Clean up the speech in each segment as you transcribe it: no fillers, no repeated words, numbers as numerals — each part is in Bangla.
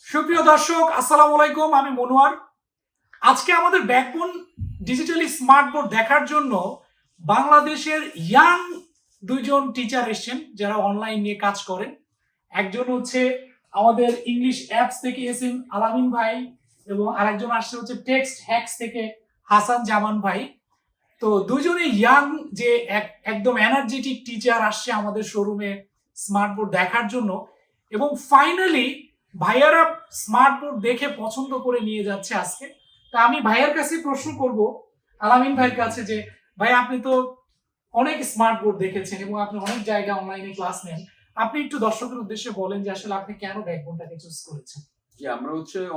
সুপ্রিয় দর্শক, আসসালামু আলাইকুম। আমি মনোয়ার। আজকে আমাদের ব্যাকবোন ডিজিটালি স্মার্ট বোর্ড দেখার জন্য বাংলাদেশের ইয়াং দুইজন টিচার এসেছেন যারা অনলাইন নিয়ে কাজ করেন। একজন হচ্ছে আমাদের ইংলিশ অ্যাপস থেকে এসেছেন আলামিন ভাই, এবং আরেকজন আসছে হচ্ছে টেক্সট হ্যাক্স থেকে হাসান জামান ভাই। তো দুজনে ইয়াং যে একদম এনার্জেটিক টিচার আসছে আমাদের শোরুমে স্মার্ট বোর্ড দেখার জন্য, এবং ফাইনালি ভাইয়ারা স্মার্ট বোর্ড দেখে পছন্দ করে নিয়ে যাচ্ছে আজকে। তা আমি ভাইয়ের কাছে প্রশ্ন করব, আলামিন ভাইয়ের কাছে, যে ভাই আপনি তো অনেক স্মার্ট বোর্ড দেখেছেন এবং আপনি অনেক জায়গায় অনলাইনে ক্লাস নেন, আপনি একটু দর্শকের উদ্দেশ্যে বলেন যে আসলে আপনি কেন ব্যাকবোনটাকে চুজ করেছেন। জি, আমরা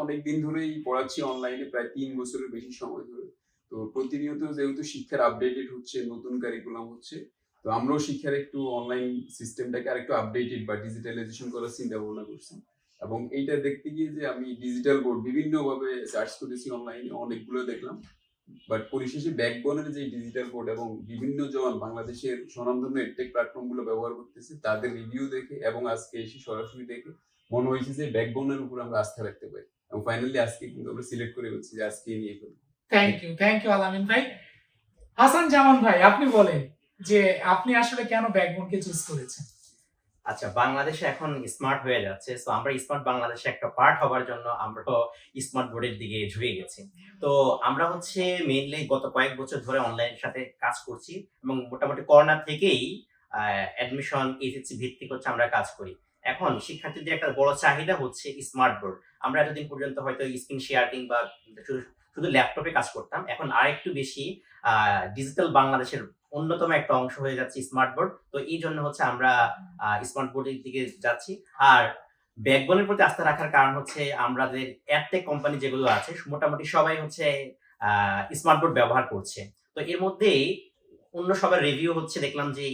অনেক দিন ধরেই পড়াচ্ছি অনলাইনে, প্রায় ৩ বছরের বেশি সময় ধরে। তো প্রতিনিয়ত যেহেতু শিক্ষার আপডেটেড হচ্ছে, নতুন কারিকুলাম হচ্ছে, তো আমরাও শিক্ষার একটু অনলাইন সিস্টেমটাকে আরেকটু আপডেটেড বা ডিজিটালাইজেশন করার চিন্তা ভাবনা করছি। এবং এইটা দেখতে গিয়ে যে আমি ডিজিটাল বোর্ড বিভিন্নভাবে সার্চ করেছি অনলাইনে, অনেকগুলো দেখলাম। বাট পরিশেষে ব্যাকবোনের যে ডিজিটাল বোর্ড এবং বিভিন্ন জন বাংলাদেশের স্বনামধন্য এডটেক প্ল্যাটফর্মগুলো ব্যবহার করতেছে তাদের রিভিউ দেখে এবং আজকে এসে সরাসরি দেখে মনে হয়েছে যে ব্যাকবোনের উপর আমরা আস্থা রাখতে পারি, এবং ফাইনালি আজকে কিন্তু আমরা সিলেক্ট করে ফেলছি যে আজকে নিয়ে ফেলবো। থ্যাংক ইউ আলামিন ভাই। হাসান জামান ভাই, আপনি বলেন যে আপনি আসলে কেন ব্যাকবোনকে চুজ করেছেন। আচ্ছা, বাংলাদেশে এখন স্মার্ট হয়ে যাচ্ছে, তো আমরা স্মার্ট বাংলাদেশে একটা পার্ট হবার জন্য আমরা স্মার্ট বোর্ডের দিকে ঝুঁকে গেছি। তো আমরা মেইনলি গত কয়েক বছর ধরে অনলাইনের সাথে কাজ করছি এবং মোটামুটি করোনা থেকেই অ্যাডমিশন এসএসসি ভিত্তিক আমরা কাজ করি। এখন শিক্ষার্থীদের একটা বড় চাহিদা হচ্ছে স্মার্ট বোর্ড। আমরা এতদিন পর্যন্ত হয়তো স্ক্রিন শেয়ারিং বা শুধু শুধু ল্যাপটপে কাজ করতাম, এখন আরেকটু বেশি ডিজিটাল বাংলাদেশের অন্যতম একটা অংশ হয়ে যাচ্ছে স্মার্ট বোর্ড। তো এই জন্য আমরা স্মার্ট বোর্ডের দিকে যাচ্ছি। আর ব্যাকবোনের প্রতি আস্থা রাখার কারণ হচ্ছে আমাদের অ্যাডটেক কোম্পানি যেগুলো আছে মোটামুটি সবাই স্মার্ট বোর্ড ব্যবহার করছে। তো এর মধ্যেই অন্য সবার রিভিউ দেখলাম যে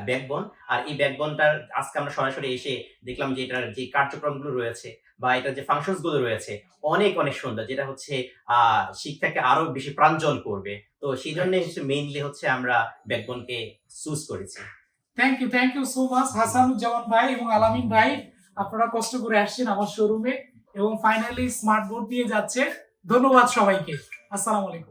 ব্যাকবোন, আর এই ব্যাকবোনটার আজকে আমরা সরাসরি এসে দেখলাম যে এটার যে কার্যক্রমগুলো রয়েছে বা এটার যে ফাংশনস গুলো রয়েছে অনেক অনেক সুন্দর, যেটা শিক্ষাকে আরো বেশি প্রাঞ্জল করবে। তো সেই জন্য মেইনলি আমরা ব্যাকবোনকে চুজ করেছি। Thank you so much Hasanuzzaman ভাই এবং আলামিন ভাই, আপনারা কষ্ট করে আসছেন আমার শোরুমে এবং ফাইনালি স্মার্ট বোর্ড দিয়ে যাচ্ছে। ধন্যবাদ সবাইকে। আসসালামু আলাইকুম।